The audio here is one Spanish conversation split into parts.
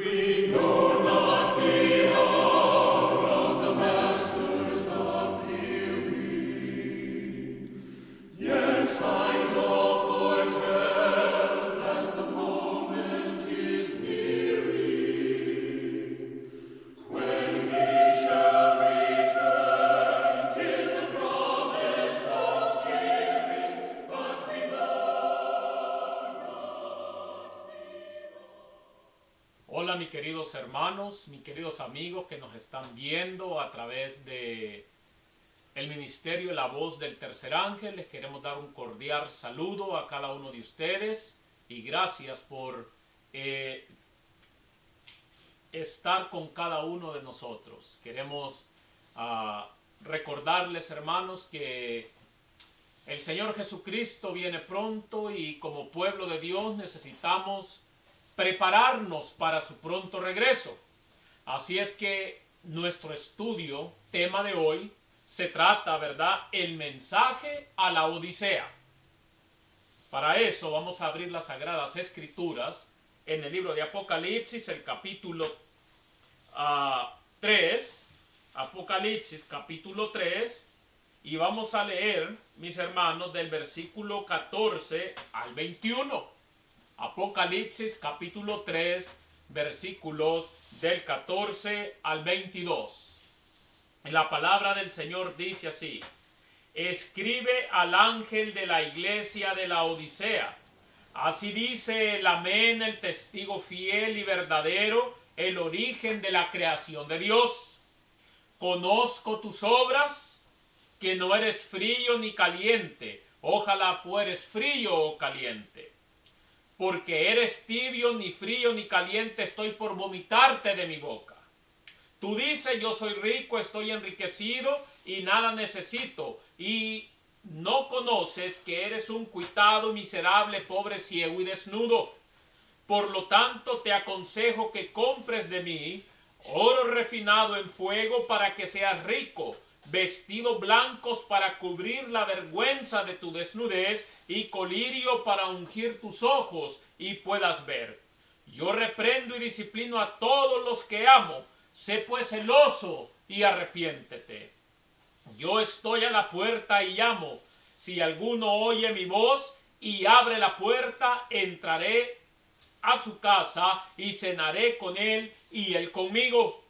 We know not the hour of the Master's appearing, yet signs all foretell that the moment is nearing. When he shall return, 'tis a promise false cheering, but we know not the Hola mis queridos hermanos, mis queridos amigos que nos están viendo a través de el ministerio La Voz del Tercer Ángel. Les queremos dar un cordial saludo a cada uno de ustedes y gracias por estar con cada uno de nosotros. Queremos recordarles, hermanos, que el Señor Jesucristo viene pronto y como pueblo de Dios necesitamos prepararnos para su pronto regreso. Así es que nuestro estudio, tema de hoy, se trata, ¿verdad?, el mensaje a la Odisea. Para eso vamos a abrir las Sagradas Escrituras en el libro de Apocalipsis, el capítulo 3, Apocalipsis capítulo 3, y vamos a leer, mis hermanos, del versículo 14 al 21. Apocalipsis capítulo 3, versículos del 14 al 22. La palabra del Señor dice así: escribe al ángel de la iglesia de la Odisea. Así dice el Amén, el testigo fiel y verdadero, el origen de la creación de Dios. Conozco tus obras, que no eres frío ni caliente. Ojalá fueres frío o caliente. Porque eres tibio, ni frío ni caliente, estoy por vomitarte de mi boca. Tú dices, yo soy rico, estoy enriquecido y nada necesito. Y no conoces que eres un cuitado, miserable, pobre, ciego y desnudo. Por lo tanto, te aconsejo que compres de mí oro refinado en fuego para que seas rico, vestidos blancos para cubrir la vergüenza de tu desnudez y colirio para ungir tus ojos y puedas ver. Yo reprendo y disciplino a todos los que amo. Sé pues celoso y arrepiéntete. Yo estoy a la puerta y llamo. Si alguno oye mi voz y abre la puerta, entraré a su casa y cenaré con él y él conmigo.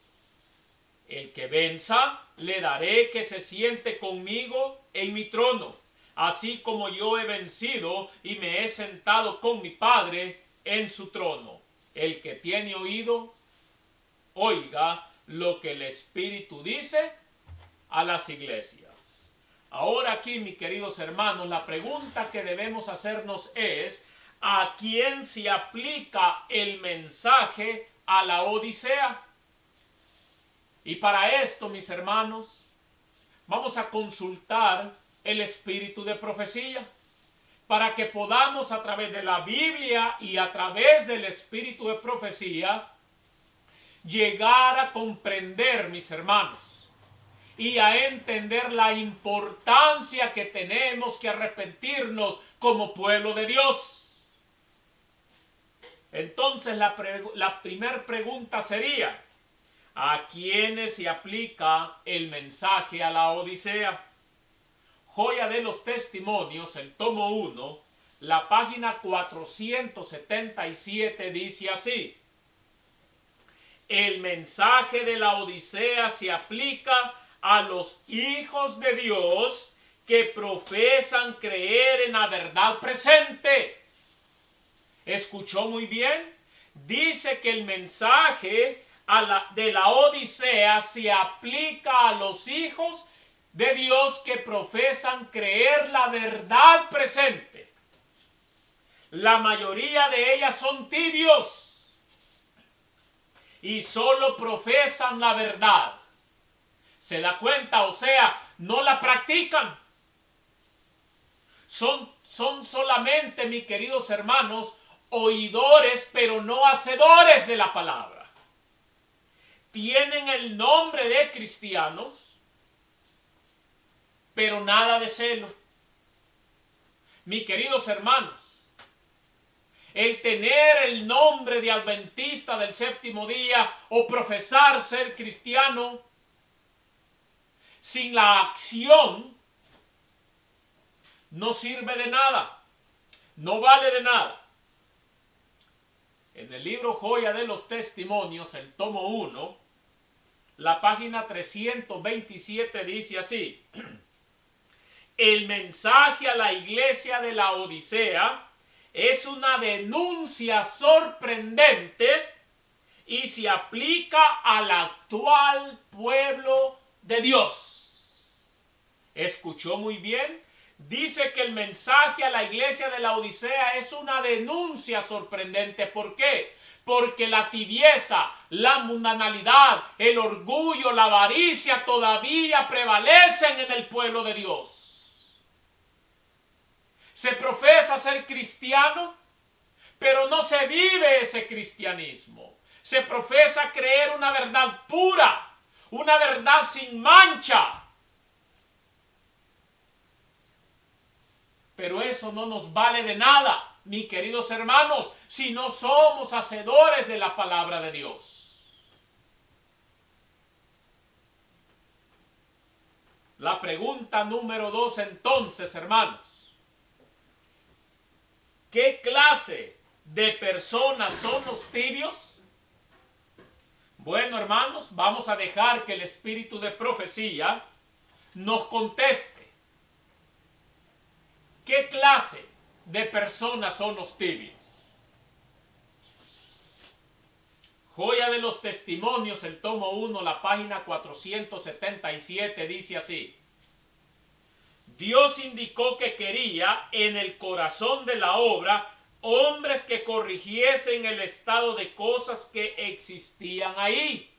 El que venza, le daré que se siente conmigo en mi trono, así como yo he vencido y me he sentado con mi Padre en su trono. El que tiene oído, oiga lo que el Espíritu dice a las iglesias. Ahora aquí, mis queridos hermanos, la pregunta que debemos hacernos es: ¿a quién se aplica el mensaje a la Odisea? Y para esto, mis hermanos, vamos a consultar el espíritu de profecía para que podamos, a través de la Biblia y a través del espíritu de profecía, llegar a comprender, mis hermanos, y a entender la importancia que tenemos que arrepentirnos como pueblo de Dios. Entonces la primera pregunta sería: ¿a quiénes se aplica el mensaje a la Odisea? Joya de los Testimonios, el tomo 1, la página 477 dice así: el mensaje de la Odisea se aplica a los hijos de Dios que profesan creer en la verdad presente. ¿Escuchó muy bien? Dice que el mensaje de la Odisea se aplica a los hijos de Dios que profesan creer la verdad presente. La mayoría de ellas son tibios y solo profesan la verdad. ¿Se da cuenta? O sea, no la practican. Son solamente, mis queridos hermanos, oidores, pero no hacedores de la palabra. Tienen el nombre de cristianos, pero nada de celo. Mis queridos hermanos, el tener el nombre de adventista del séptimo día o profesar ser cristiano, sin la acción, no sirve de nada, no vale de nada. En el libro Joya de los Testimonios, el tomo 1, la página 327 dice así: el mensaje a la iglesia de la Odisea es una denuncia sorprendente y se aplica al actual pueblo de Dios. ¿Escuchó muy bien? Dice que el mensaje a la iglesia de la Odisea es una denuncia sorprendente. ¿Por qué? Porque la tibieza, la mundanalidad, el orgullo, la avaricia todavía prevalecen en el pueblo de Dios. Se profesa ser cristiano, pero no se vive ese cristianismo. Se profesa creer una verdad pura, una verdad sin mancha. Pero eso no nos vale de nada, mis queridos hermanos, si no somos hacedores de la palabra de Dios. La pregunta número 2 entonces, hermanos: ¿qué clase de personas son los tibios? Bueno, hermanos, vamos a dejar que el espíritu de profecía nos conteste. ¿Qué clase de personas son los tibios? Joya de los Testimonios, el tomo 1, la página 477, dice así: Dios indicó que quería en el corazón de la obra hombres que corrigiesen el estado de cosas que existían ahí.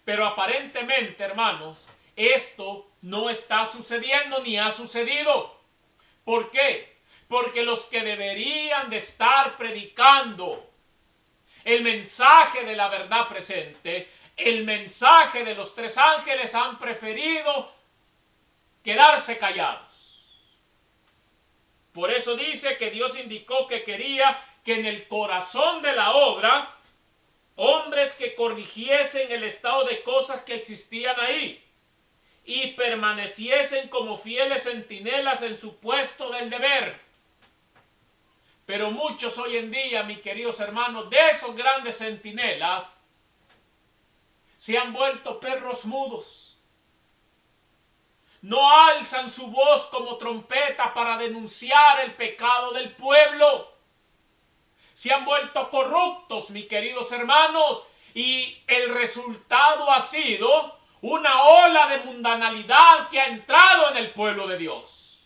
Pero aparentemente, hermanos, esto no está sucediendo ni ha sucedido. ¿Por qué? Porque los que deberían de estar predicando el mensaje de la verdad presente, el mensaje de los tres ángeles, han preferido quedarse callados. Por eso dice que Dios indicó que quería que en el corazón de la obra hombres que corrigiesen el estado de cosas que existían ahí y permaneciesen como fieles centinelas en su puesto del deber. Pero muchos hoy en día, mis queridos hermanos, de esos grandes centinelas, se han vuelto perros mudos. No alzan su voz como trompeta para denunciar el pecado del pueblo. Se han vuelto corruptos, mis queridos hermanos, y el resultado ha sido una ola de mundanalidad que ha entrado en el pueblo de Dios.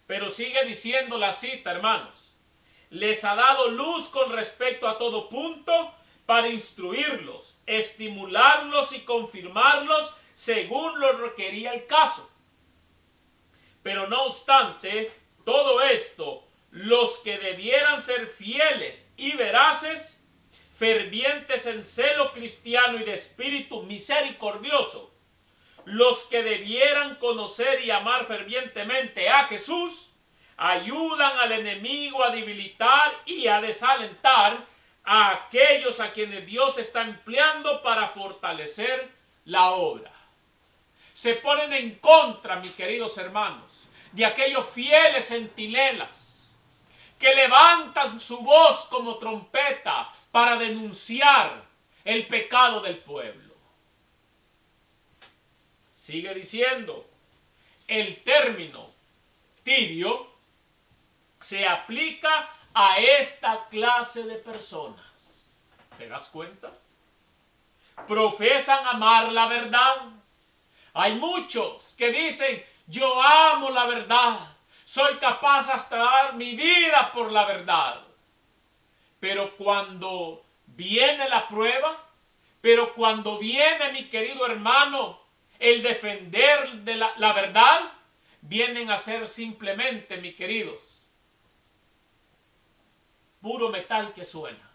Pero sigue diciendo la cita, hermanos: les ha dado luz con respecto a todo punto para instruirlos, estimularlos y confirmarlos según lo requería el caso. Pero no obstante todo esto, los que debieran ser fieles y veraces, fervientes en celo cristiano y de espíritu misericordioso, los que debieran conocer y amar fervientemente a Jesús, ayudan al enemigo a debilitar y a desalentar a aquellos a quienes Dios está empleando para fortalecer la obra. Se ponen en contra, mis queridos hermanos, de aquellos fieles centinelas que levantan su voz como trompeta para denunciar el pecado del pueblo. Sigue diciendo: el término tibio se aplica a esta clase de personas. ¿Te das cuenta? Profesan amar la verdad. Hay muchos que dicen: yo amo la verdad, soy capaz hasta dar mi vida por la verdad. Pero cuando viene la prueba, pero cuando viene, mi querido hermano, el defender de la verdad, vienen a ser simplemente, mis queridos, puro metal que suena.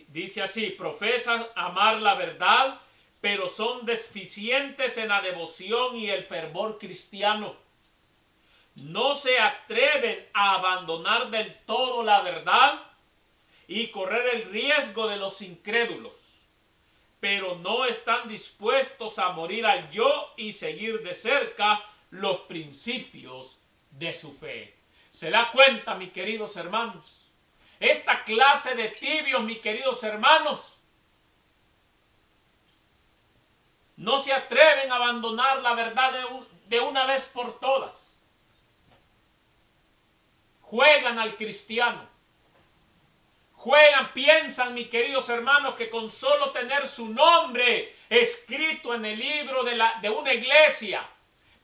Dice así: profesan amar la verdad, pero son deficientes en la devoción y el fervor cristiano. no se atreven a abandonar del todo la verdad y correr el riesgo de los incrédulos, pero no están dispuestos a morir al yo y seguir de cerca los principios de su fe. ¿Se da cuenta, mis queridos hermanos? Esta clase de tibios, mis queridos hermanos, no se atreven a abandonar la verdad de una vez por todas. Juegan al cristiano. Piensan, mis queridos hermanos, que con solo tener su nombre escrito en el libro de una iglesia,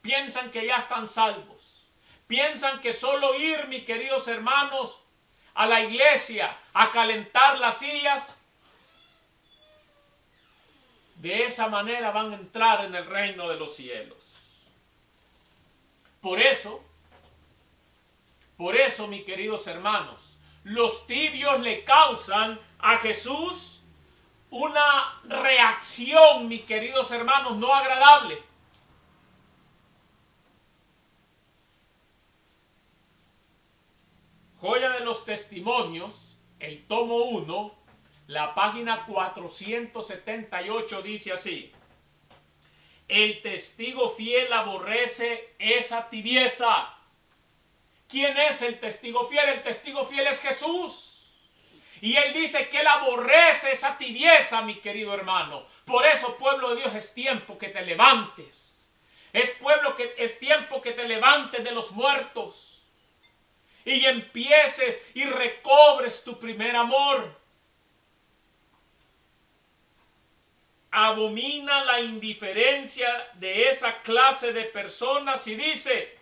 piensan que ya están salvos. Piensan que solo ir, mis queridos hermanos, a la iglesia a calentar las sillas, de esa manera van a entrar en el reino de los cielos. Por eso, mis queridos hermanos, los tibios le causan a Jesús una reacción, mis queridos hermanos, no agradable. Joya de los Testimonios, el tomo 1, la página 478 dice así: el testigo fiel aborrece esa tibieza. ¿Quién es el testigo fiel? El testigo fiel es Jesús. Y él dice que él aborrece esa tibieza, mi querido hermano. Por eso, pueblo de Dios, es tiempo que te levantes. Es tiempo que te levantes de los muertos y empieces y recobres tu primer amor. Abomina la indiferencia de esa clase de personas y dice: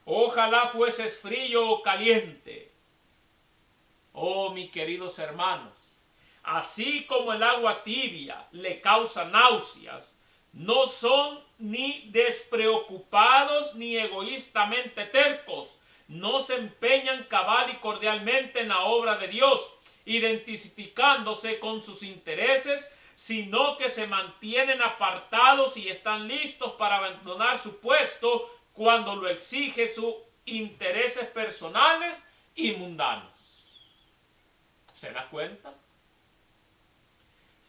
ojalá fueses frío o caliente. Oh, mis queridos hermanos, así como el agua tibia le causa náuseas, no son ni despreocupados ni egoístamente tercos, no se empeñan cabal y cordialmente en la obra de Dios, identificándose con sus intereses, sino que se mantienen apartados y están listos para abandonar su puesto cuando lo exige sus intereses personales y mundanos. ¿Se da cuenta?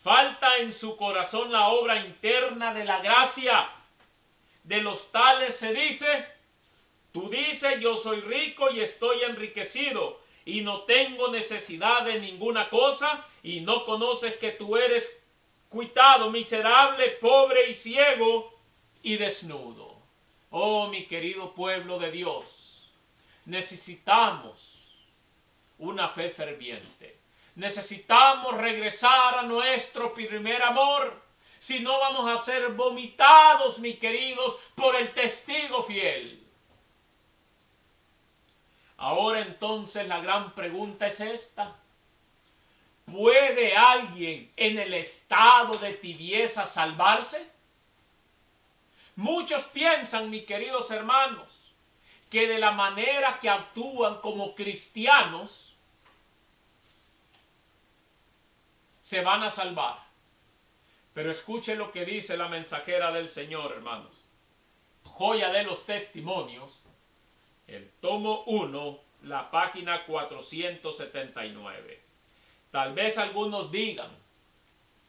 Falta en su corazón la obra interna de la gracia. De los tales se dice: tú dices, yo soy rico y estoy enriquecido y no tengo necesidad de ninguna cosa, y no conoces que tú eres cuitado, miserable, pobre y ciego y desnudo. Oh, mi querido pueblo de Dios, necesitamos una fe ferviente. Necesitamos regresar a nuestro primer amor. Si no, vamos a ser vomitados, mis queridos, por el testigo fiel. Ahora entonces la gran pregunta es esta: ¿puede alguien en el estado de tibieza salvarse? Muchos piensan, mis queridos hermanos, que de la manera que actúan como cristianos se van a salvar. Pero escuche lo que dice la mensajera del Señor, hermanos. Joya de los Testimonios, el tomo 1, la página 479. Tal vez algunos digan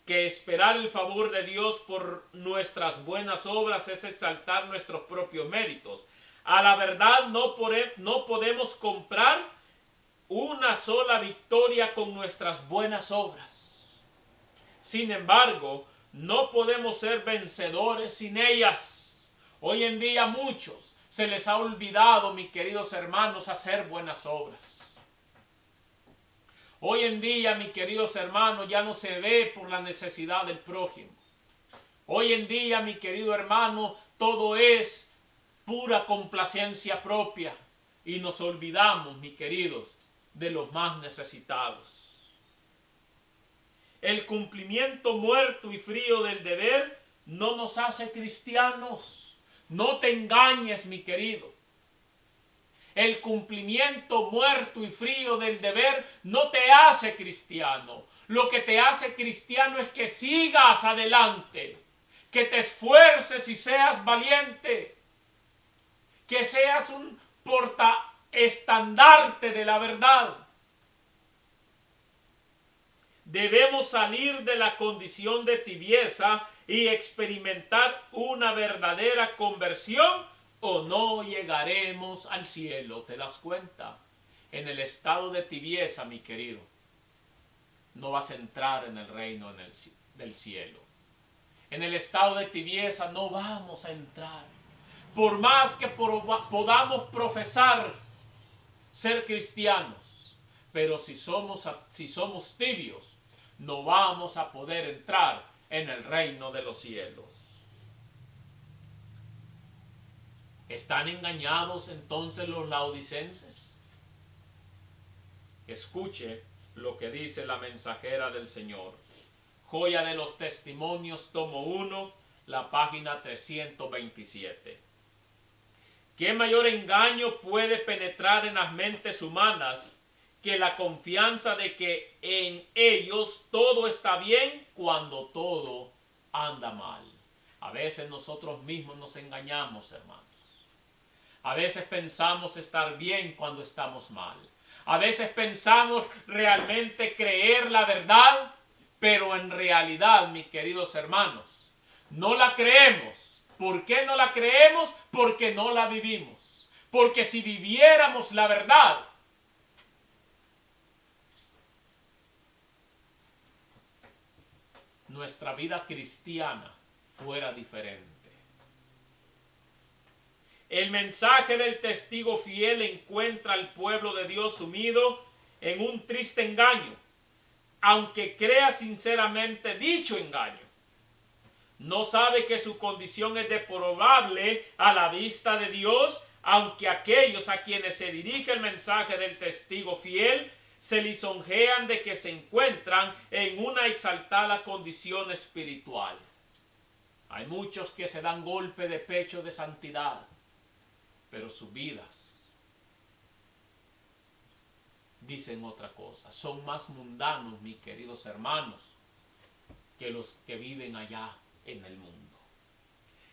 que esperar el favor de Dios por nuestras buenas obras es exaltar nuestros propios méritos. A la verdad, no podemos comprar una sola victoria con nuestras buenas obras. Sin embargo, no podemos ser vencedores sin ellas. Hoy en día muchos se les ha olvidado, mis queridos hermanos, hacer buenas obras. Hoy en día, mis queridos hermanos, ya no se ve por la necesidad del prójimo. Hoy en día, mi querido hermano, todo es pura complacencia propia y nos olvidamos, mis queridos, de los más necesitados. El cumplimiento muerto y frío del deber no nos hace cristianos. No te engañes, mi querido. El cumplimiento muerto y frío del deber no te hace cristiano. Lo que te hace cristiano es que sigas adelante, que te esfuerces y seas valiente, que seas un estandarte de la verdad. Debemos salir de la condición de tibieza y experimentar una verdadera conversión, o no llegaremos al cielo. ¿Te das cuenta? En el estado de tibieza, mi querido, no vas a entrar en el reino del cielo. En el estado de tibieza no vamos a entrar. Por más que podamos profesar ser cristianos, pero si somos tibios, no vamos a poder entrar en el reino de los cielos. ¿Están engañados entonces los laodicenses? Escuche lo que dice la mensajera del Señor. Joya de los Testimonios, tomo 1, la página 327. ¿Qué mayor engaño puede penetrar en las mentes humanas que la confianza de que en ellos todo está bien cuando todo anda mal? A veces nosotros mismos nos engañamos, hermanos. A veces pensamos estar bien cuando estamos mal. A veces pensamos realmente creer la verdad, pero en realidad, mis queridos hermanos, no la creemos. ¿Por qué no la creemos? Porque no la vivimos. Porque si viviéramos la verdad, nuestra vida cristiana fuera diferente. El mensaje del testigo fiel encuentra al pueblo de Dios sumido en un triste engaño, aunque crea sinceramente dicho engaño. No sabe que su condición es deplorable a la vista de Dios, aunque aquellos a quienes se dirige el mensaje del testigo fiel se lisonjean de que se encuentran en una exaltada condición espiritual. Hay muchos que se dan golpe de pecho de santidad, pero sus vidas dicen otra cosa. Son más mundanos, mis queridos hermanos, que los que viven allá en el mundo.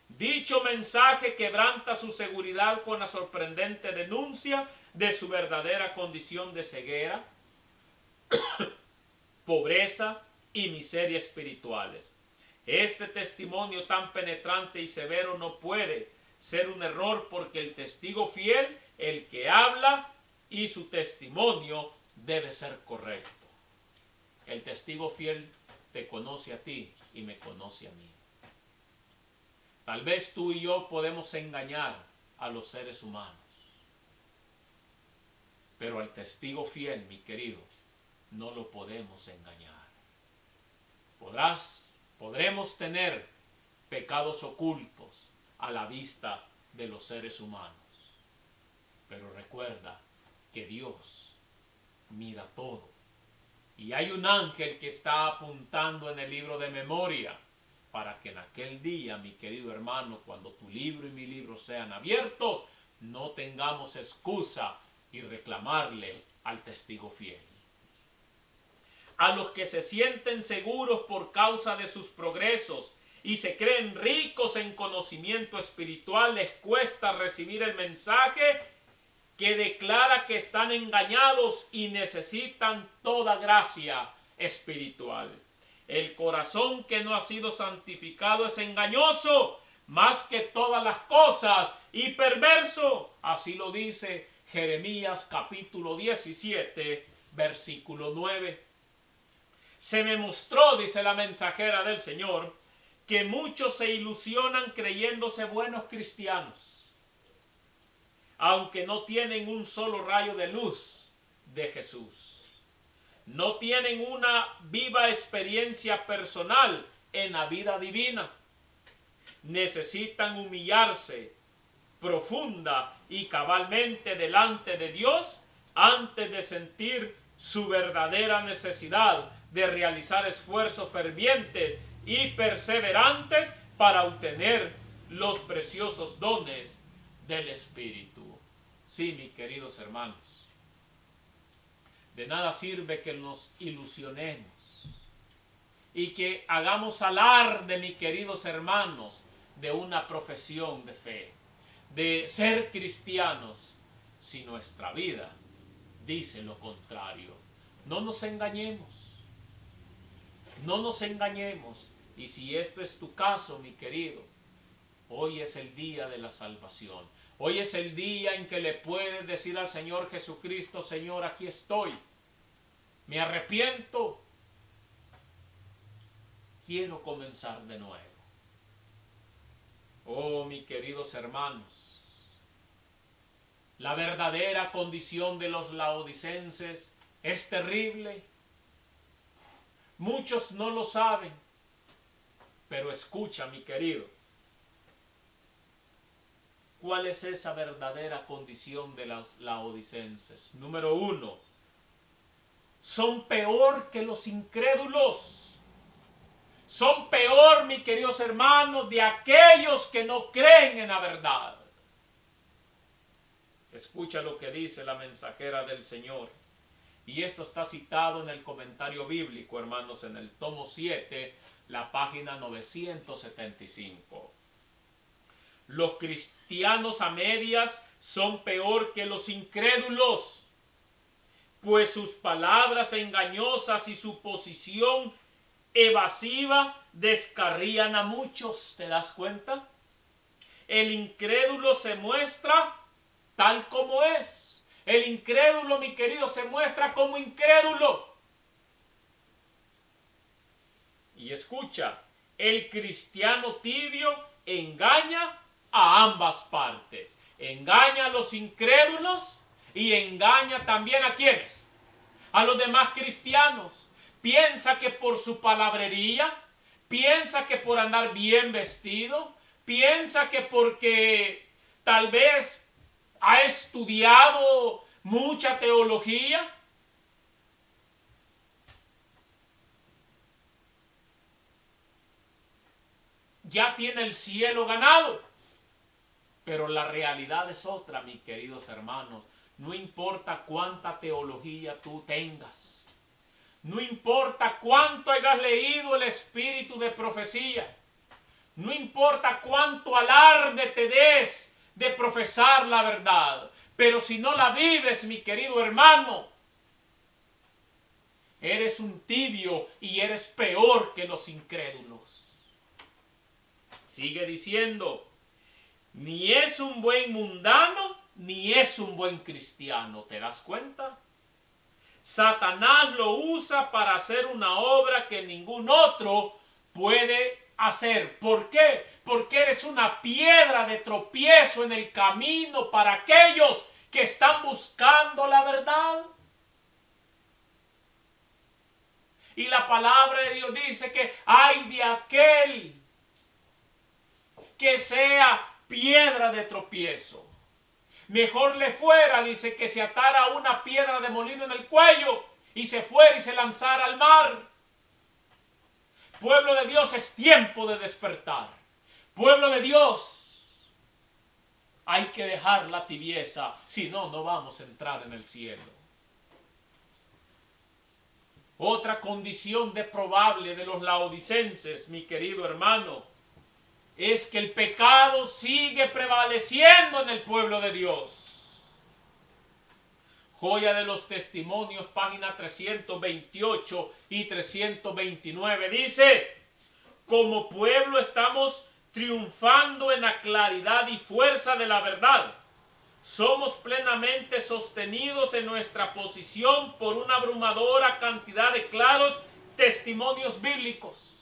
Dicho mensaje quebranta su seguridad con la sorprendente denuncia de su verdadera condición de ceguera, pobreza y miseria espirituales. Este testimonio tan penetrante y severo no puede ser un error, porque el testigo fiel, el que habla, y su testimonio debe ser correcto. El testigo fiel te conoce a ti y me conoce a mí. Tal vez tú y yo podemos engañar a los seres humanos, pero al testigo fiel, mi querido, no lo podemos engañar. Podremos tener pecados ocultos a la vista de los seres humanos, pero recuerda que Dios mira todo. Y hay un ángel que está apuntando en el libro de memoria para que en aquel día, mi querido hermano, cuando tu libro y mi libro sean abiertos, no tengamos excusa y reclamarle al testigo fiel. A los que se sienten seguros por causa de sus progresos y se creen ricos en conocimiento espiritual, les cuesta recibir el mensaje que declara que están engañados y necesitan toda gracia espiritual. El corazón que no ha sido santificado es engañoso más que todas las cosas y perverso. Así lo dice Jeremías capítulo 17, versículo 9. Se me mostró, dice la mensajera del Señor, que muchos se ilusionan creyéndose buenos cristianos, aunque no tienen un solo rayo de luz de Jesús. No tienen una viva experiencia personal en la vida divina. Necesitan humillarse profunda y cabalmente delante de Dios antes de sentir su verdadera necesidad de realizar esfuerzos fervientes y perseverantes para obtener los preciosos dones del Espíritu. Sí, mis queridos hermanos, de nada sirve que nos ilusionemos y que hagamos alarde, mis queridos hermanos, de una profesión de fe, de ser cristianos, si nuestra vida dice lo contrario. No nos engañemos. No nos engañemos. Y si esto es tu caso, mi querido, hoy es el día de la salvación. Hoy es el día en que le puedes decir al Señor Jesucristo: Señor, aquí estoy. Me arrepiento. Quiero comenzar de nuevo. Oh, mis queridos hermanos, la verdadera condición de los laodicenses es terrible. Muchos no lo saben, pero escucha, mi querido. ¿Cuál es esa verdadera condición de los laodicenses? Número 1, son peor que los incrédulos. Son peor, mis queridos hermanos, de aquellos que no creen en la verdad. Escucha lo que dice la mensajera del Señor. Y esto está citado en el comentario bíblico, hermanos, en el tomo 7, la página 975. Los cristianos a medias son peor que los incrédulos, pues sus palabras engañosas y su posición evasiva descarrían a muchos. ¿Te das cuenta? El incrédulo se muestra tal como es. El incrédulo, mi querido, se muestra como incrédulo. Y escucha, el cristiano tibio engaña a ambas partes. Engaña a los incrédulos y engaña también ¿a quiénes? A los demás cristianos. Piensa que por su palabrería, piensa que por andar bien vestido, piensa que porque tal vez ha estudiado mucha teología, ya tiene el cielo ganado. Pero la realidad es otra, mis queridos hermanos. No importa cuánta teología tú tengas, no importa cuánto hayas leído el espíritu de profecía, no importa cuánto alarde te des de profesar la verdad, pero si no la vives, mi querido hermano, eres un tibio y eres peor que los incrédulos. Sigue diciendo, ni es un buen mundano, ni es un buen cristiano. ¿Te das cuenta? Satanás lo usa para hacer una obra que ningún otro puede hacer. ¿Por qué? Porque eres una piedra de tropiezo en el camino para aquellos que están buscando la verdad. Y la palabra de Dios dice que hay de aquel que sea piedra de tropiezo. Mejor le fuera, dice, que se atara una piedra de molino en el cuello y se fuera y se lanzara al mar. Pueblo de Dios, es tiempo de despertar. Pueblo de Dios, hay que dejar la tibieza, si no, no vamos a entrar en el cielo. Otra condición probable de los laodicenses, mi querido hermano, es que el pecado sigue prevaleciendo en el pueblo de Dios. Joya de los Testimonios, página 328 y 329, dice: como pueblo estamos triunfando en la claridad y fuerza de la verdad. Somos plenamente sostenidos en nuestra posición por una abrumadora cantidad de claros testimonios bíblicos.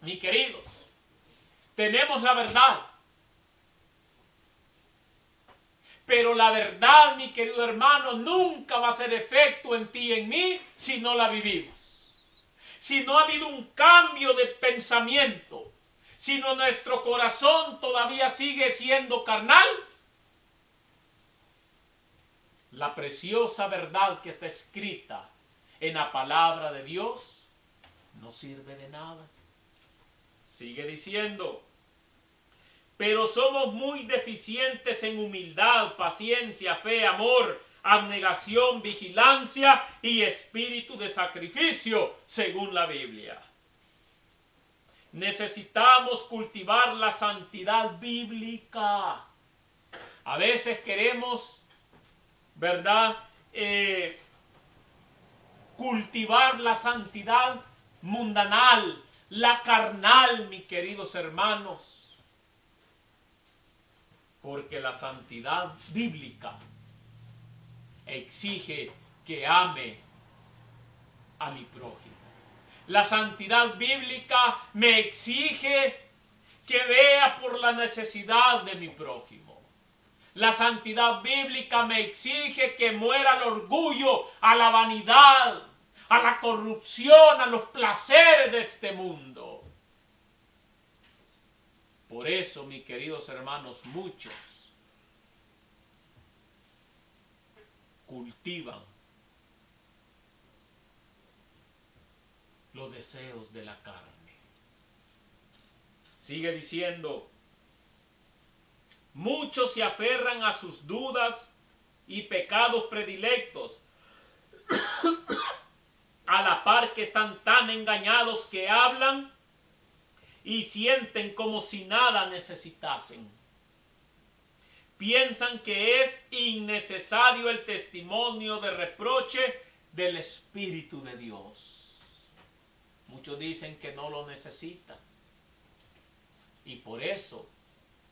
Mis queridos, tenemos la verdad. Pero la verdad, mi querido hermano, nunca va a hacer efecto en ti y en mí si no la vivimos. Si no ha habido un cambio de pensamiento, si nuestro corazón todavía sigue siendo carnal, la preciosa verdad que está escrita en la palabra de Dios no sirve de nada. Sigue diciendo, pero somos muy deficientes en humildad, paciencia, fe, amor, abnegación, vigilancia y espíritu de sacrificio, según la Biblia. Necesitamos cultivar la santidad bíblica. A veces queremos, ¿verdad?, cultivar la santidad mundanal, la carnal, mis queridos hermanos. Porque la santidad bíblica exige que ame a mi prójimo. La santidad bíblica me exige que vea por la necesidad de mi prójimo. La santidad bíblica me exige que muera al orgullo, a la vanidad, a la corrupción, a los placeres de este mundo. Por eso, mis queridos hermanos, muchos cultivan los deseos de la carne. Sigue diciendo, muchos se aferran a sus dudas y pecados predilectos, a la par que están tan engañados que hablan y sienten como si nada necesitasen. Piensan que es innecesario el testimonio de reproche del Espíritu de Dios. Muchos dicen que no lo necesitan. Y por eso,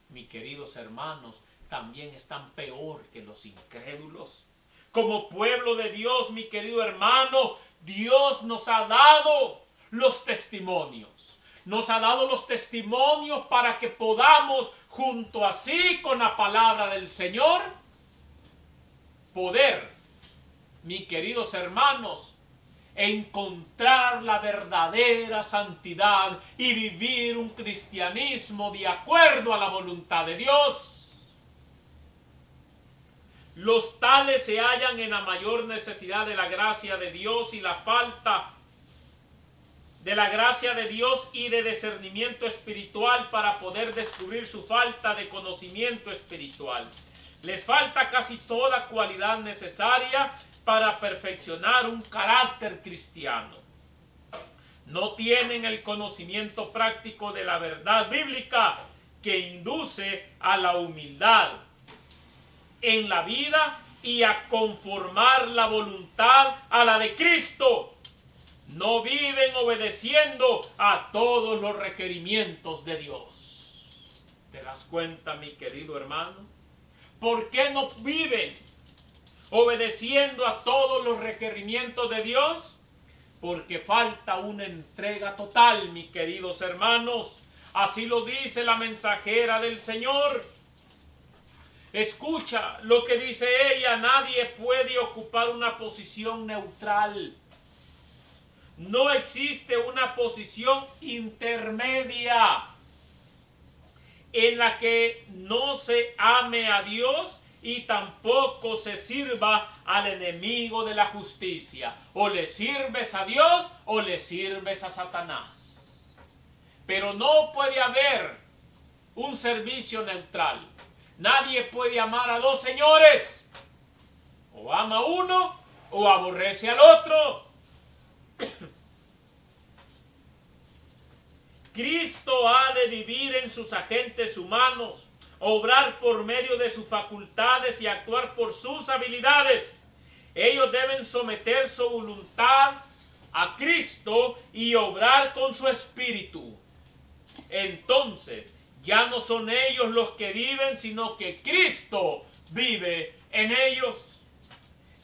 mis queridos hermanos, también están peor que los incrédulos. Como pueblo de Dios, mi querido hermano, Dios nos ha dado los testimonios. Nos ha dado los testimonios para que podamos, junto así con la palabra del Señor, poder, mis queridos hermanos, encontrar la verdadera santidad y vivir un cristianismo de acuerdo a la voluntad de Dios. Los tales se hallan en la mayor necesidad de la gracia de Dios y la falta de la gracia de Dios y de discernimiento espiritual para poder descubrir su falta de conocimiento espiritual. Les falta casi toda cualidad necesaria para perfeccionar un carácter cristiano. No tienen el conocimiento práctico de la verdad bíblica que induce a la humildad en la vida y a conformar la voluntad a la de Cristo. No viven obedeciendo a todos los requerimientos de Dios. ¿Te das cuenta, mi querido hermano? ¿Por qué no viven obedeciendo a todos los requerimientos de Dios? Porque falta una entrega total, mis queridos hermanos. Así lo dice la mensajera del Señor. Escucha lo que dice ella: nadie puede ocupar una posición neutral. No existe una posición intermedia en la que no se ame a Dios y tampoco se sirva al enemigo de la justicia. O le sirves a Dios o le sirves a Satanás. Pero no puede haber un servicio neutral. Nadie puede amar a dos señores. O ama a uno o aborrece al otro. Cristo ha de vivir en sus agentes humanos, obrar por medio de sus facultades y actuar por sus habilidades. Ellos deben someter su voluntad a Cristo y obrar con su espíritu. Entonces, ya no son ellos los que viven, sino que Cristo vive en ellos.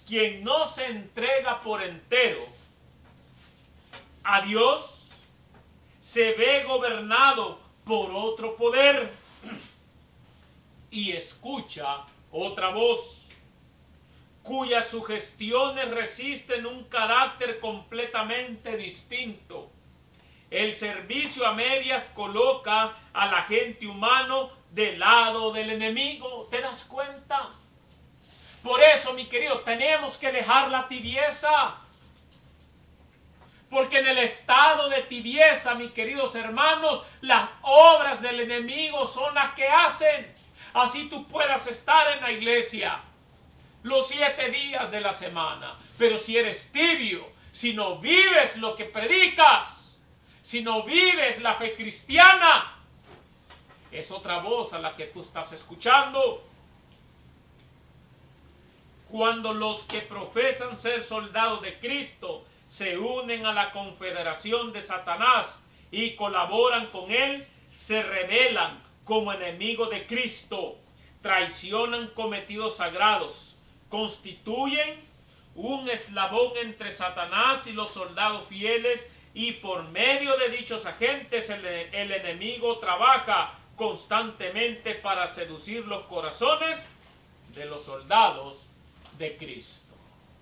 Quien no se entrega por entero a Dios se ve gobernado por otro poder y escucha otra voz cuyas sugestiones resisten un carácter completamente distinto. El servicio a medias coloca al agente humano del lado del enemigo. ¿Te das cuenta? Por eso, mi querido, tenemos que dejar la tibieza. Porque en el estado de tibieza, mis queridos hermanos, las obras del enemigo son las que hacen. Así tú puedas estar en la iglesia los 7 días de la semana. Pero si eres tibio, si no vives lo que predicas, si no vives la fe cristiana, es otra voz a la que tú estás escuchando. Cuando los que profesan ser soldados de Cristo se unen a la confederación de Satanás y colaboran con él, se rebelan como enemigos de Cristo, traicionan cometidos sagrados, constituyen un eslabón entre Satanás y los soldados fieles, y por medio de dichos agentes el enemigo trabaja constantemente para seducir los corazones de los soldados de Cristo.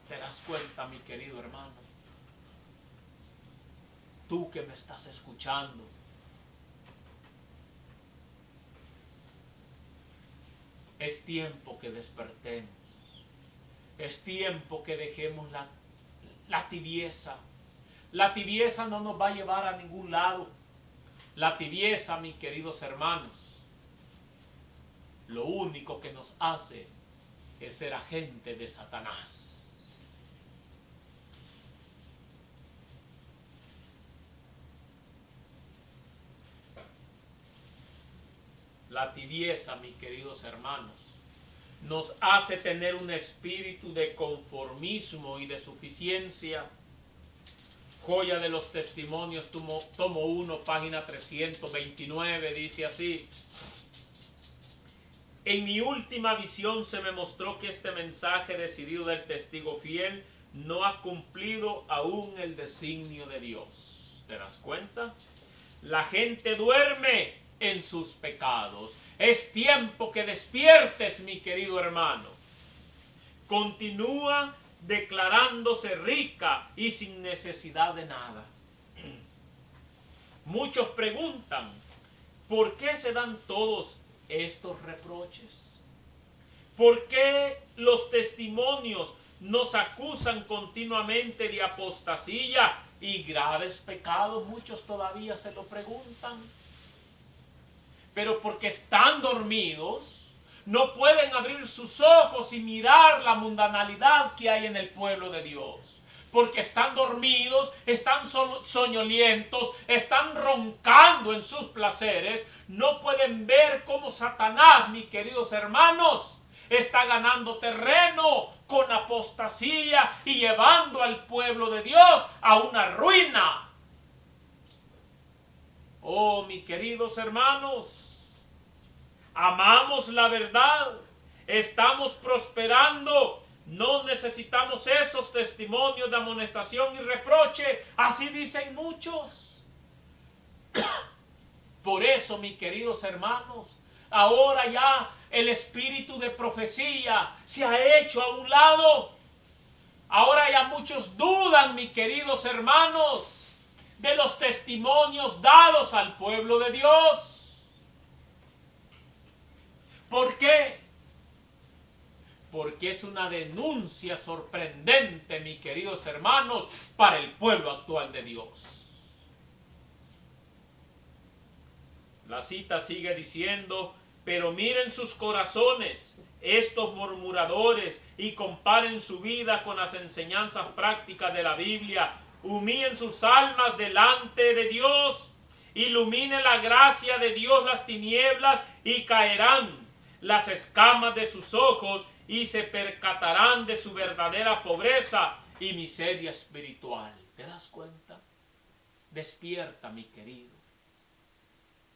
¿Te das cuenta, mi querido hermano? Tú que me estás escuchando, es tiempo que despertemos. Es tiempo que dejemos la tibieza. La tibieza no nos va a llevar a ningún lado. La tibieza, mis queridos hermanos, lo único que nos hace es ser agente de Satanás. La tibieza, mis queridos hermanos, nos hace tener un espíritu de conformismo y de suficiencia. Joya de los Testimonios, tomo 1, página 329, dice así: en mi última visión se me mostró que este mensaje decidido del testigo fiel no ha cumplido aún el designio de Dios. ¿Te das cuenta? La gente duerme en sus pecados. Es tiempo que despiertes, mi querido hermano. Continúa declarándose rica y sin necesidad de nada. Muchos preguntan, ¿por qué se dan todos estos reproches? ¿Por qué los testimonios nos acusan continuamente de apostasía y graves pecados? Muchos todavía se lo preguntan. Pero porque están dormidos, no pueden abrir sus ojos y mirar la mundanalidad que hay en el pueblo de Dios. Porque están dormidos, están soñolientos, están roncando en sus placeres. No pueden ver cómo Satanás, mis queridos hermanos, está ganando terreno con apostasía y llevando al pueblo de Dios a una ruina. Oh, mis queridos hermanos, amamos la verdad, estamos prosperando, no necesitamos esos testimonios de amonestación y reproche, así dicen muchos. Por eso, mis queridos hermanos, ahora ya el espíritu de profecía se ha hecho a un lado. Ahora ya muchos dudan, mis queridos hermanos, de los testimonios dados al pueblo de Dios. ¿Por qué? Porque es una denuncia sorprendente, mis queridos hermanos, para el pueblo actual de Dios. La cita sigue diciendo: pero miren sus corazones, estos murmuradores, y comparen su vida con las enseñanzas prácticas de la Biblia. Humillen sus almas delante de Dios. Ilumine la gracia de Dios las tinieblas, y caerán las escamas de sus ojos, y se percatarán de su verdadera pobreza y miseria espiritual. ¿Te das cuenta? Despierta, mi querido.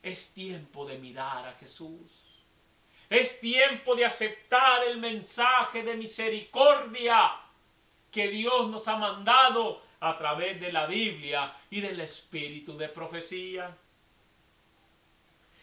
Es tiempo de mirar a Jesús. Es tiempo de aceptar el mensaje de misericordia que Dios nos ha mandado a través de la Biblia y del espíritu de profecía.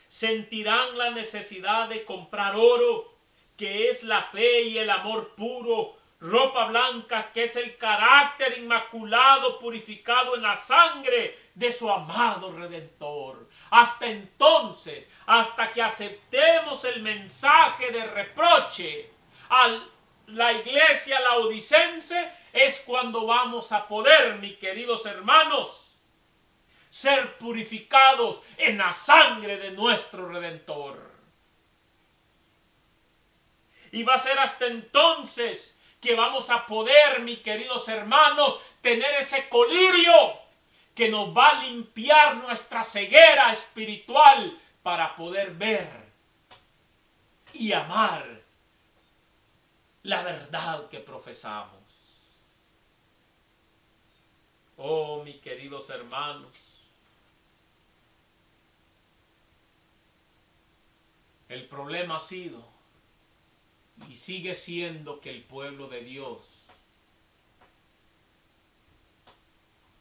Sentirán la necesidad de comprar oro, que es la fe y el amor puro, ropa blanca, que es el carácter inmaculado purificado en la sangre de su amado Redentor. Hasta entonces, hasta que aceptemos el mensaje de reproche a la iglesia laodicense, es cuando vamos a poder, mis queridos hermanos, ser purificados en la sangre de nuestro Redentor. Y va a ser hasta entonces que vamos a poder, mis queridos hermanos, tener ese colirio que nos va a limpiar nuestra ceguera espiritual para poder ver y amar la verdad que profesamos. Oh, mis queridos hermanos, el problema ha sido y sigue siendo que el pueblo de Dios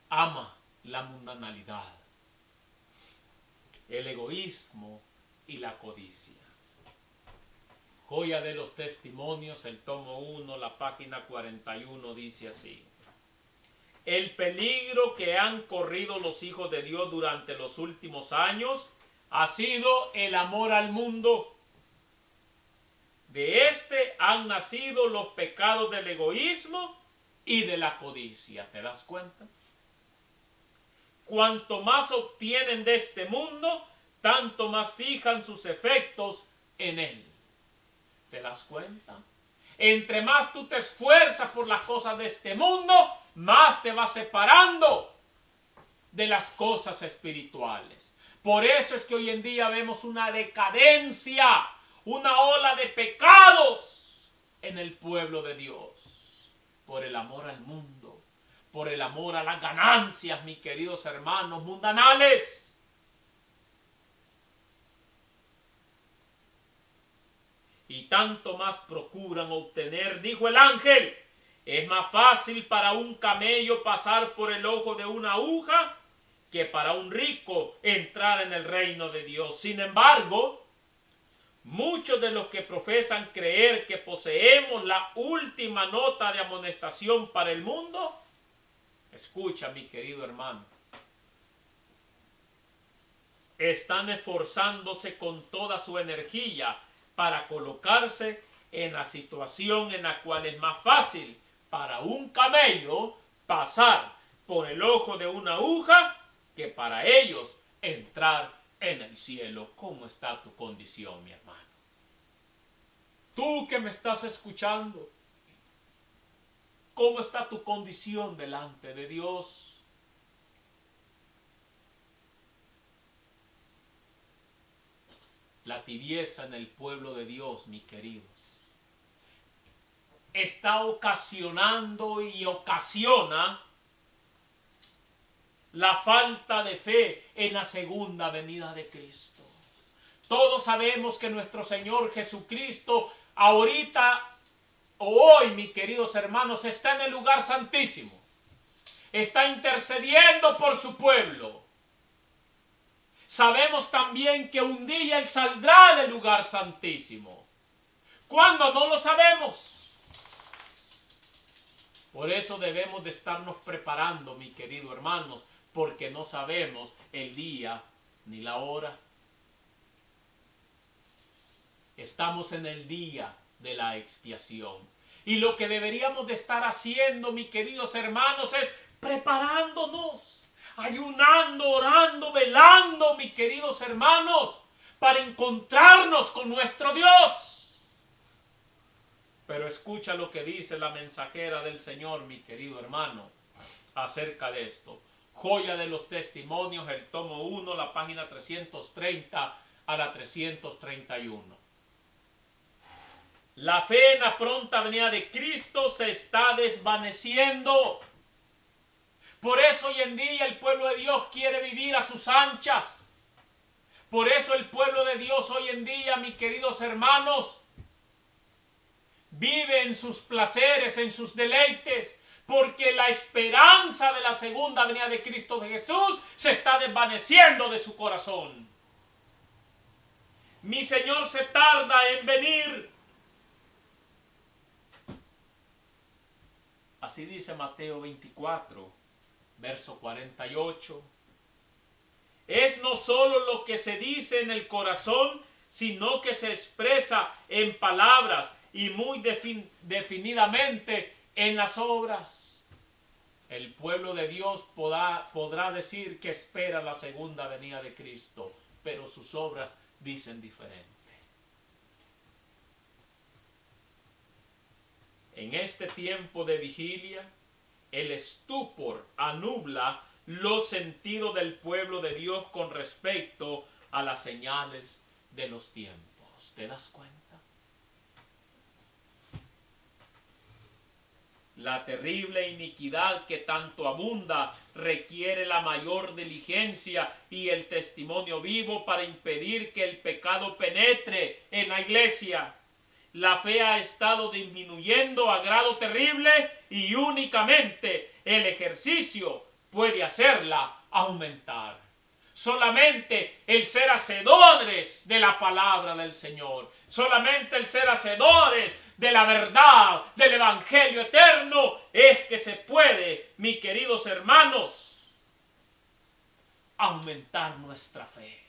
ama la mundanalidad, el egoísmo y la codicia. Joya de los Testimonios, el tomo 1, la página 41, dice así: el peligro que han corrido los hijos de Dios durante los últimos años ha sido el amor al mundo. De este han nacido los pecados del egoísmo y de la codicia. ¿Te das cuenta? Cuanto más obtienen de este mundo, tanto más fijan sus efectos en él. ¿Te das cuenta? Entre más tú te esfuerzas por las cosas de este mundo, más te vas separando de las cosas espirituales. Por eso es que hoy en día vemos una decadencia, una ola de pecados en el pueblo de Dios, por el amor al mundo, por el amor a las ganancias, mis queridos hermanos mundanales. Y tanto más procuran obtener, dijo el ángel, es más fácil para un camello pasar por el ojo de una aguja que para un rico entrar en el reino de Dios. Sin embargo, muchos de los que profesan creer que poseemos la última nota de amonestación para el mundo, escucha, mi querido hermano, están esforzándose con toda su energía para colocarse en la situación en la cual es más fácil para un camello pasar por el ojo de una aguja que para ellos entrar en el cielo. ¿Cómo está tu condición, mi hermano? Tú que me estás escuchando, ¿cómo está tu condición delante de Dios? La tibieza en el pueblo de Dios, mis queridos, está ocasionando y ocasiona la falta de fe en la segunda venida de Cristo. Todos sabemos que nuestro Señor Jesucristo ahorita o hoy, mis queridos hermanos, está en el lugar santísimo. Está intercediendo por su pueblo. Sabemos también que un día Él saldrá del lugar santísimo. ¿Cuándo? No lo sabemos. Por eso debemos de estarnos preparando, mis queridos hermanos, porque no sabemos el día ni la hora. Estamos en el día de la expiación. Y lo que deberíamos de estar haciendo, mis queridos hermanos, es preparándonos, ayunando, orando, velando, mis queridos hermanos, para encontrarnos con nuestro Dios. Pero escucha lo que dice la mensajera del Señor, mi querido hermano, acerca de esto. Joya de los Testimonios, el tomo 1, la página 330 a la 331. La fe en la pronta venida de Cristo se está desvaneciendo. Por eso hoy en día el pueblo de Dios quiere vivir a sus anchas. Por eso el pueblo de Dios hoy en día, mis queridos hermanos, vive en sus placeres, en sus deleites, porque la esperanza de la segunda venida de Cristo de Jesús se está desvaneciendo de su corazón. Mi Señor se tarda en venir. Así dice Mateo 24, verso 48. Es no solo lo que se dice en el corazón, sino que se expresa en palabras y muy definidamente en las obras. El pueblo de Dios podrá decir que espera la segunda venida de Cristo, pero sus obras dicen diferente. En este tiempo de vigilia, el estupor anubla los sentidos del pueblo de Dios con respecto a las señales de los tiempos. ¿Te das cuenta? La terrible iniquidad que tanto abunda requiere la mayor diligencia y el testimonio vivo para impedir que el pecado penetre en la iglesia. La fe ha estado disminuyendo a grado terrible y únicamente el ejercicio puede hacerla aumentar. Solamente el ser hacedores de la palabra del Señor, solamente el ser hacedores de la verdad, del evangelio eterno, es que se puede, mis queridos hermanos, aumentar nuestra fe.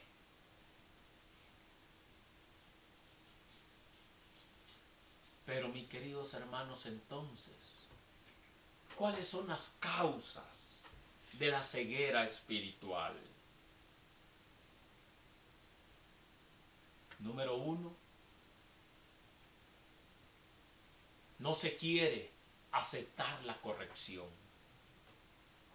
Pero mis queridos hermanos, entonces, ¿cuáles son las causas de la ceguera espiritual? Número 1, no se quiere aceptar la corrección.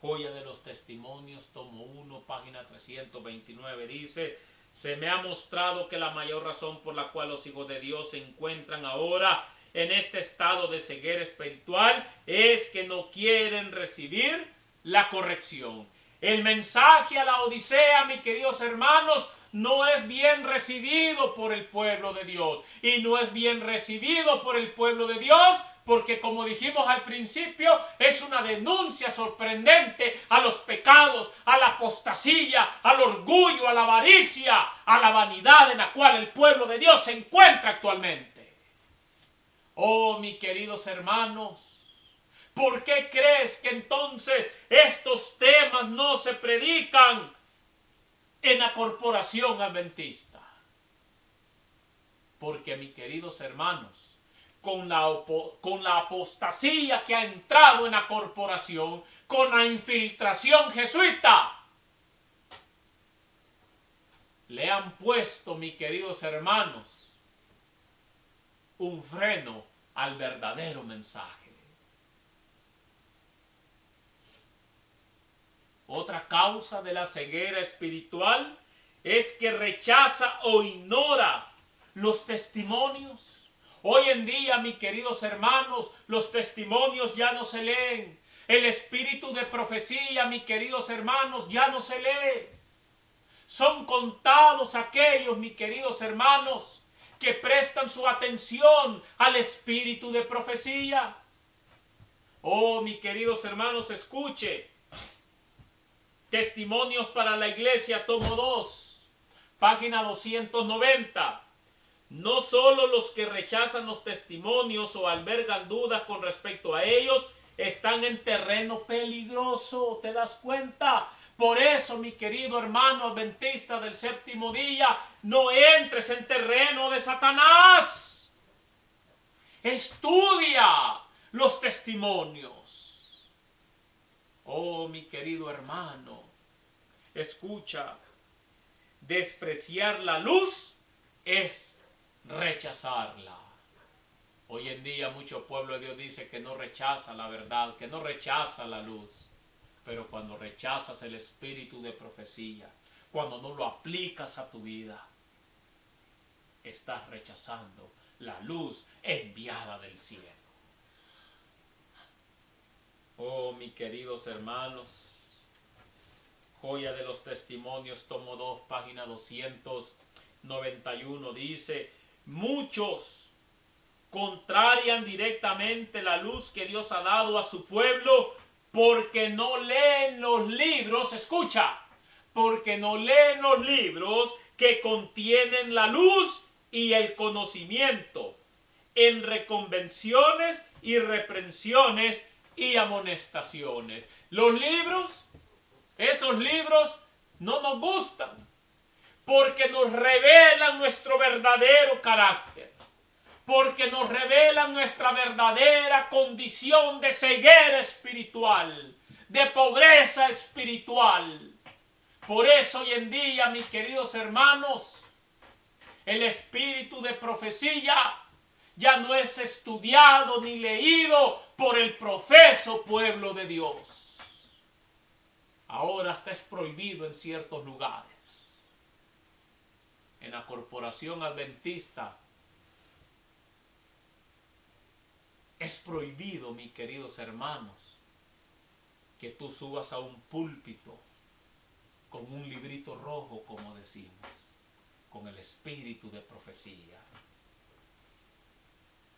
Joya de los Testimonios, tomo 1, página 329, dice: se me ha mostrado que la mayor razón por la cual los hijos de Dios se encuentran ahora en este estado de ceguera espiritual es que no quieren recibir la corrección. El mensaje a la Odisea, mis queridos hermanos, no es bien recibido por el pueblo de Dios. Y no es bien recibido por el pueblo de Dios porque, como dijimos al principio, es una denuncia sorprendente a los pecados, a la apostasía, al orgullo, a la avaricia, a la vanidad en la cual el pueblo de Dios se encuentra actualmente. Oh, mis queridos hermanos, ¿por qué crees que entonces estos temas no se predican en la corporación adventista? Porque, mis queridos hermanos, con la apostasía que ha entrado en la corporación, con la infiltración jesuita, le han puesto, mis queridos hermanos, un freno al verdadero mensaje. Otra causa de la ceguera espiritual es que rechaza o ignora los testimonios. Hoy en día, mis queridos hermanos, los testimonios ya no se leen. El espíritu de profecía, mis queridos hermanos, ya no se lee. Son contados aquellos, mis queridos hermanos, que prestan su atención al espíritu de profecía. Oh, mis queridos hermanos, escuche. Testimonios para la Iglesia, tomo 2, página 290. No solo los que rechazan los testimonios o albergan dudas con respecto a ellos están en terreno peligroso, ¿te das cuenta? Por eso, mi querido hermano adventista del séptimo día, no entres en terreno de Satanás. Estudia los testimonios. Oh, mi querido hermano, escucha, despreciar la luz es rechazarla. Hoy en día mucho pueblo de Dios dice que no rechaza la verdad, que no rechaza la luz. Pero cuando rechazas el espíritu de profecía, cuando no lo aplicas a tu vida, estás rechazando la luz enviada del cielo. Oh, mis queridos hermanos, Joya de los Testimonios, tomo 2, página 291, dice: muchos contrarian directamente la luz que Dios ha dado a su pueblo porque no leen los libros, escucha, porque no leen los libros que contienen la luz y el conocimiento, en reconvenciones y reprensiones y amonestaciones. Los libros, esos libros no nos gustan porque nos revelan nuestro verdadero carácter, porque nos revelan nuestra verdadera condición de ceguera espiritual, de pobreza espiritual. Por eso hoy en día, mis queridos hermanos, el espíritu de profecía ya no es estudiado ni leído por el profeso pueblo de Dios. Ahora hasta es prohibido en ciertos lugares. En la corporación adventista Es prohibido, mis queridos hermanos, que tú subas a un púlpito con un librito rojo, como decimos, con el espíritu de profecía.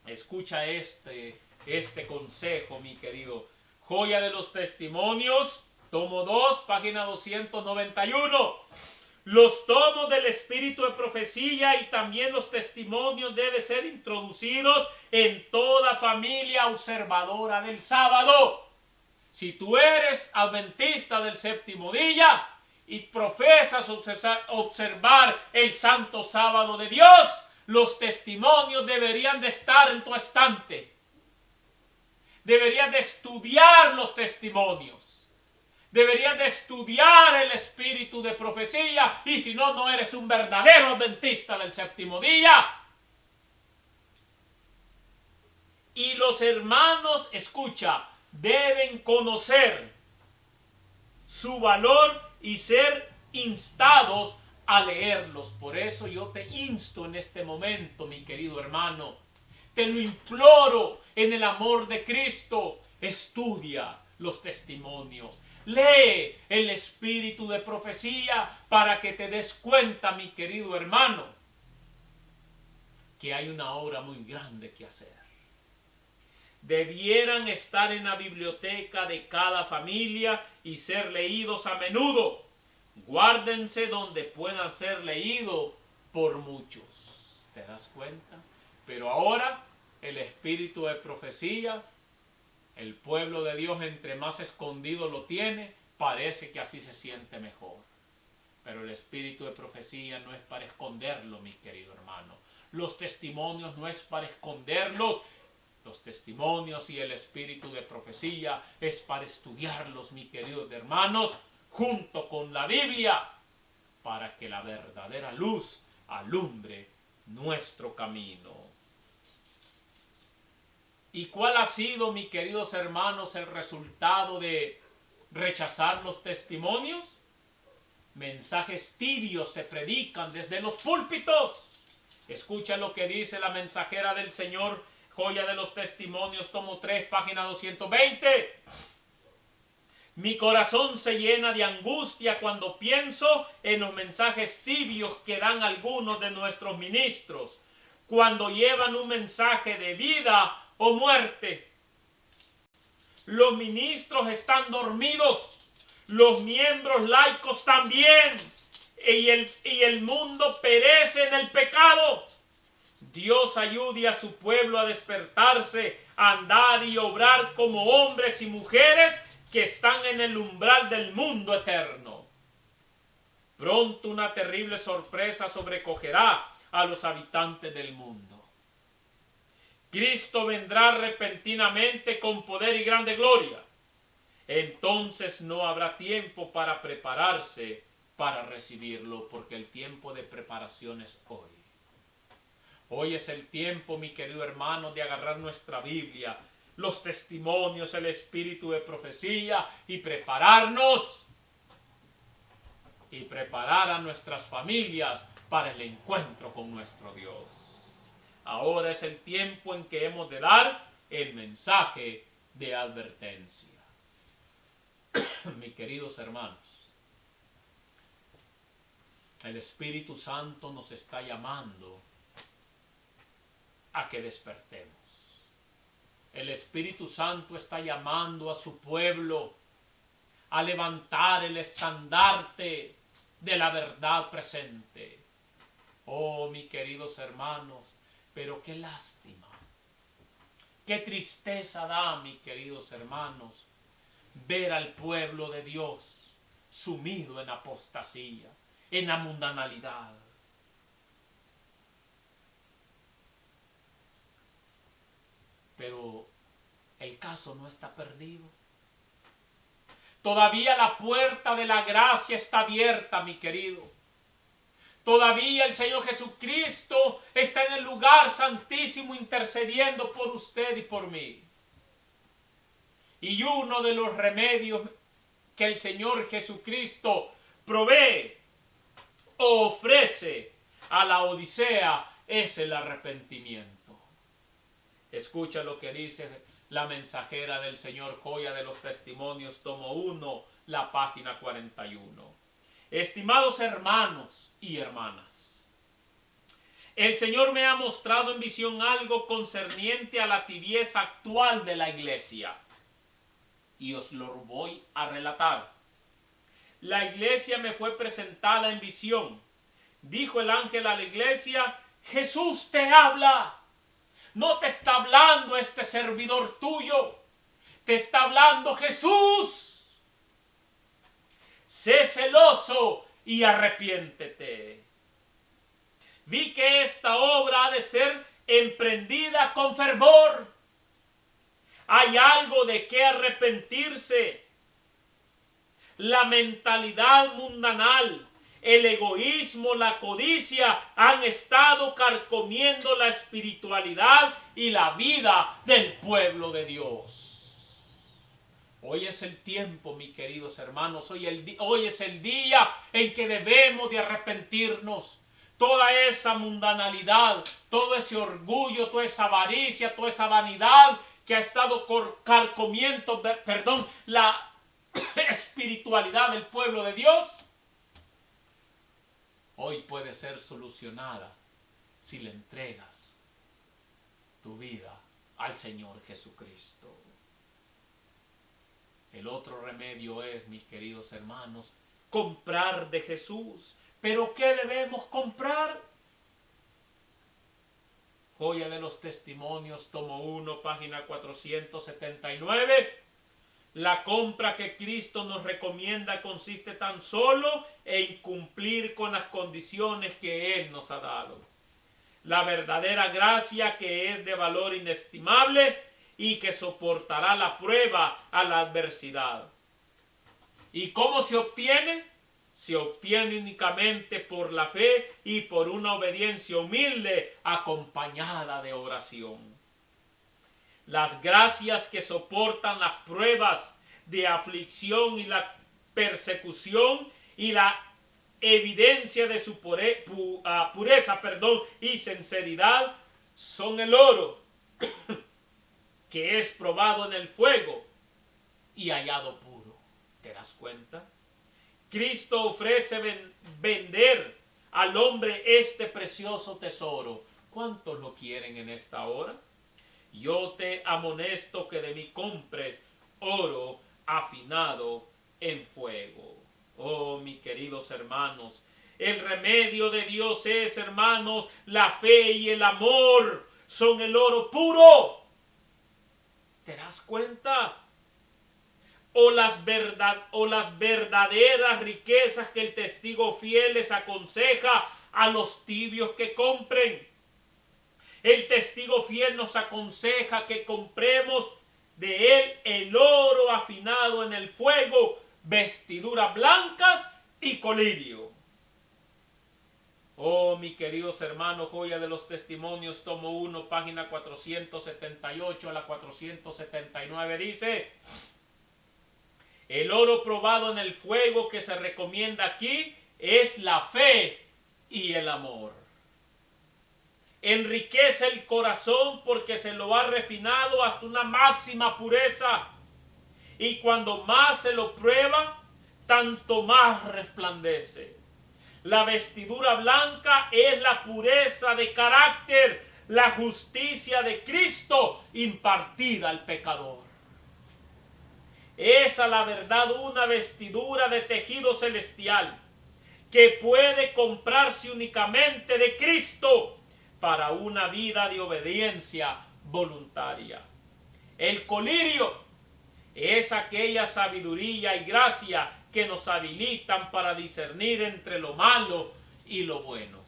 Escucha este consejo, mi querido. Joya de los Testimonios, tomo 2, página 291. Los tomos del espíritu de profecía y también los testimonios deben ser introducidos en toda familia observadora del sábado. Si tú eres adventista del séptimo día y profesas observar el santo sábado de Dios, los testimonios deberían de estar en tu estante. Deberías de estudiar los testimonios. Deberías de estudiar el espíritu de profecía, y si no, no eres un verdadero adventista del séptimo día. Y los hermanos, escucha, deben conocer su valor y ser instados a leerlos. Por eso yo te insto en este momento, mi querido hermano, te lo imploro en el amor de Cristo, estudia los testimonios. Lee el espíritu de profecía para que te des cuenta, mi querido hermano, que hay una obra muy grande que hacer. Debieran estar en la biblioteca de cada familia y ser leídos a menudo. Guárdense donde puedan ser leídos por muchos. ¿Te das cuenta? Pero ahora el espíritu de profecía, el pueblo de Dios, entre más escondido lo tiene, parece que así se siente mejor. Pero el espíritu de profecía no es para esconderlo, mi querido hermano. Los testimonios no es para esconderlos. Los testimonios y el espíritu de profecía es para estudiarlos, mis queridos hermanos, junto con la Biblia, para que la verdadera luz alumbre nuestro camino. ¿Y cuál ha sido, mis queridos hermanos, el resultado de rechazar los testimonios? Mensajes tibios se predican desde los púlpitos. Escucha lo que dice la mensajera del Señor, Joya de los Testimonios, tomo 3, página 220. Mi corazón se llena de angustia cuando pienso en los mensajes tibios que dan algunos de nuestros ministros, cuando llevan un mensaje de vida o muerte. Los ministros están dormidos, los miembros laicos también, y el mundo perece en el pecado. Dios ayude a su pueblo a despertarse, a andar y obrar como hombres y mujeres que están en el umbral del mundo eterno. Pronto una terrible sorpresa sobrecogerá a los habitantes del mundo. Cristo vendrá repentinamente con poder y grande gloria. Entonces no habrá tiempo para prepararse para recibirlo, porque el tiempo de preparación es hoy. Hoy es el tiempo, mi querido hermano, de agarrar nuestra Biblia, los testimonios, el espíritu de profecía y prepararnos y preparar a nuestras familias para el encuentro con nuestro Dios. Ahora es el tiempo en que hemos de dar el mensaje de advertencia. Mis queridos hermanos, el Espíritu Santo nos está llamando a que despertemos. El Espíritu Santo está llamando a su pueblo a levantar el estandarte de la verdad presente. Oh, mis queridos hermanos, pero qué lástima, qué tristeza da, mis queridos hermanos, ver al pueblo de Dios sumido en apostasía, en la mundanalidad. Pero el caso no está perdido. Todavía la puerta de la gracia está abierta, mi querido. Todavía el Señor Jesucristo está en el lugar santísimo intercediendo por usted y por mí. Y uno de los remedios que el Señor Jesucristo provee o ofrece a la odisea es el arrepentimiento. Escucha lo que dice la mensajera del Señor, Joya de los Testimonios, tomo 1, la página 41. Estimados hermanos y hermanas, el Señor me ha mostrado en visión algo concerniente a la tibieza actual de la iglesia. Y os lo voy a relatar. La iglesia me fue presentada en visión. Dijo el ángel a la iglesia: Jesús te habla. No te está hablando este servidor tuyo. Te está hablando Jesús. Sé celoso y arrepiéntete. Vi que esta obra ha de ser emprendida con fervor. Hay algo de qué arrepentirse. La mentalidad mundanal, el egoísmo, la codicia han estado carcomiendo la espiritualidad y la vida del pueblo de Dios. Hoy es el tiempo, mis queridos hermanos, hoy es el día en que debemos de arrepentirnos. Toda esa mundanalidad, todo ese orgullo, toda esa avaricia, toda esa vanidad que ha estado carcomiendo, la espiritualidad del pueblo de Dios, hoy puede ser solucionada si le entregas tu vida al Señor Jesucristo. El otro remedio es, mis queridos hermanos, comprar de Jesús. ¿Pero qué debemos comprar? Joya de los Testimonios, tomo 1, página 479. La compra que Cristo nos recomienda consiste tan solo en cumplir con las condiciones que Él nos ha dado. La verdadera gracia, que es de valor inestimable y que soportará la prueba a la adversidad. ¿Y cómo se obtiene? Se obtiene únicamente por la fe y por una obediencia humilde acompañada de oración. Las gracias que soportan las pruebas de aflicción y la persecución y la evidencia de su pureza y sinceridad son el oro que es probado en el fuego y hallado puro. ¿Te das cuenta? Cristo ofrece vender al hombre este precioso tesoro. ¿Cuántos lo quieren en esta hora? Yo te amonesto que de mí compres oro afinado en fuego. Oh, mis queridos hermanos, el remedio de Dios es, hermanos, la fe y el amor son el oro puro. ¿Te das cuenta? O las verdaderas riquezas que el testigo fiel les aconseja a los tibios que compren. El testigo fiel nos aconseja que compremos de él el oro afinado en el fuego, vestiduras blancas y colirio. Oh, mis queridos hermanos, Joya de los Testimonios, tomo 1, página 478 a la 479 dice: el oro probado en el fuego que se recomienda aquí es la fe y el amor. Enriquece el corazón porque se lo ha refinado hasta una máxima pureza. Y cuando más se lo prueba, tanto más resplandece. La vestidura blanca es la pureza de carácter, la justicia de Cristo impartida al pecador. Es a la verdad una vestidura de tejido celestial que puede comprarse únicamente de Cristo para una vida de obediencia voluntaria. El colirio es aquella sabiduría y gracia que nos habilitan para discernir entre lo malo y lo bueno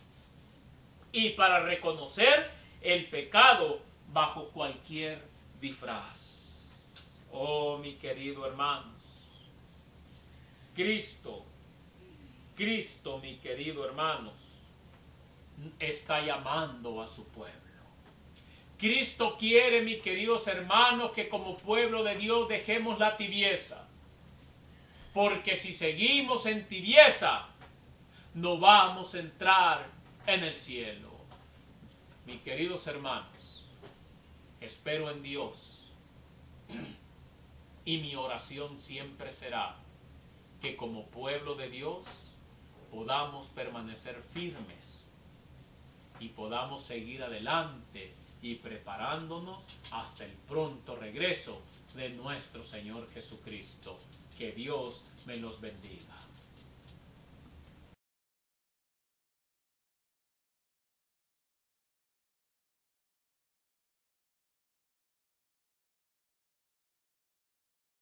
y para reconocer el pecado bajo cualquier disfraz. Oh, mi querido hermanos, Cristo, mi querido hermanos, está llamando a su pueblo. Cristo quiere, mis queridos hermanos, que como pueblo de Dios dejemos la tibieza. Porque si seguimos en tibieza, no vamos a entrar en el cielo. Mis queridos hermanos, Espero en Dios y mi oración siempre será que como pueblo de Dios podamos permanecer firmes y podamos seguir adelante y preparándonos hasta el pronto regreso de nuestro Señor Jesucristo. Que Dios me los bendiga.